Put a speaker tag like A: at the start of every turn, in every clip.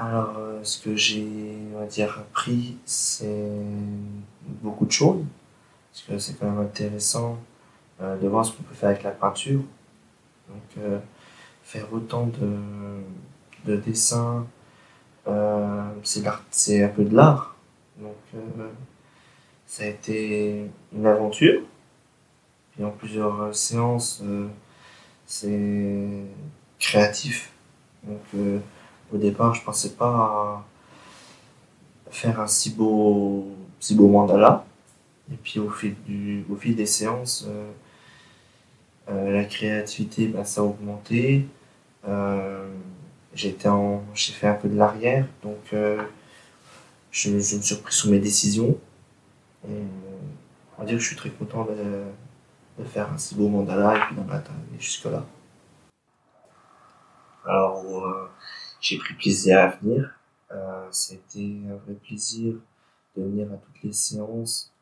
A: Alors, ce que j'ai, on va dire, appris, c'est beaucoup de choses, parce que c'est quand même intéressant de voir ce qu'on peut faire avec la peinture. Donc, faire autant de dessins, c'est un peu de l'art. Donc, ça a été une aventure. Et en plusieurs séances, c'est créatif. Donc, au départ, je pensais pas à faire un si beau mandala. Et puis au fil des séances, la créativité, bah, ça a augmenté. Euh, j'ai fait un peu de l'arrière, donc je me suis repris sous mes décisions. Et on va dire que je suis très content de faire un si beau mandala et puis d'en atteindre jusque-là. Alors, j'ai pris plaisir à venir. C'était un vrai plaisir de venir à toutes les séances.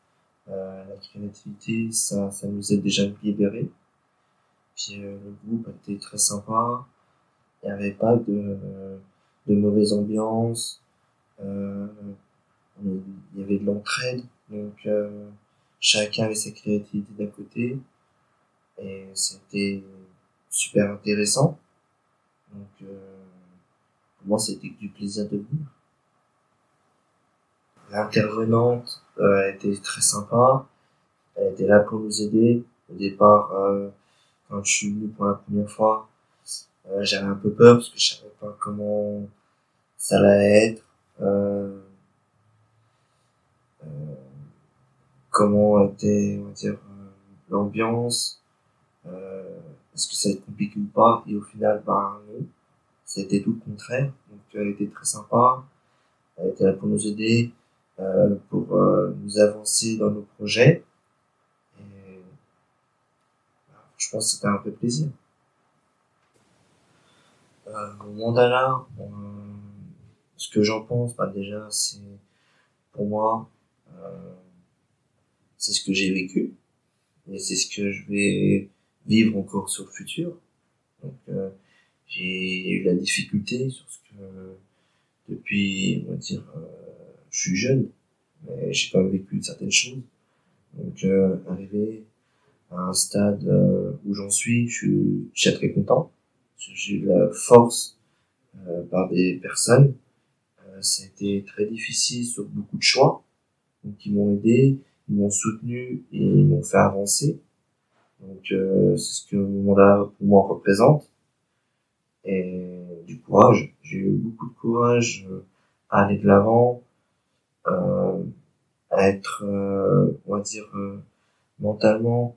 A: La créativité, ça nous aide déjà à nous libérer. Puis le groupe était très sympa. Il n'y avait pas de mauvaise ambiance. Euh, il y avait de l'entraide. Donc chacun avait sa créativité d'un côté. Et c'était super intéressant. Donc pour moi, c'était du plaisir de venir. L'intervenante, elle était très sympa. Elle était là pour nous aider. Au départ, quand je suis venu pour la première fois, j'avais un peu peur parce que je savais pas comment ça allait être, euh, comment était, on va dire, l'ambiance, est-ce que ça allait être compliqué ou pas. Et au final, bah non, c'était tout le contraire. Donc elle était très sympa, elle était là pour nous aider, pour nous avancer dans nos projets. Et je pense que c'était un peu plaisir. Mon mandala, ce que j'en pense, bah déjà, c'est pour moi, euh, c'est ce que j'ai vécu et c'est ce que je vais vivre encore sur le futur. Donc, j'ai eu la difficulté sur ce que depuis, on va dire, je suis jeune, mais j'ai quand même vécu certaines choses. Donc, arrivé à un stade où j'en suis, je suis très content. J'ai eu la force par des personnes. Ça a été très difficile sur beaucoup de choix. Donc, ils m'ont aidé, ils m'ont soutenu et ils m'ont fait avancer. Donc, c'est ce que mon mandat pour moi représente. Et du courage. J'ai eu beaucoup de courage à aller de l'avant, euh, à être, on va dire, mentalement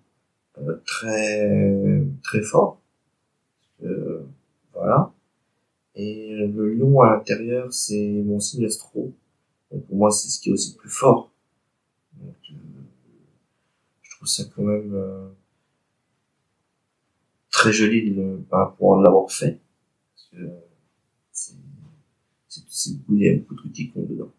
A: très fort. Euh, voilà. Et le lion à l'intérieur, c'est mon signe astro. Donc pour moi, c'est ce qui est aussi le plus fort. Donc, je trouve ça quand même très joli bah, pour l'avoir fait. Parce que c'est, il y a beaucoup de trucs qui comptent dedans.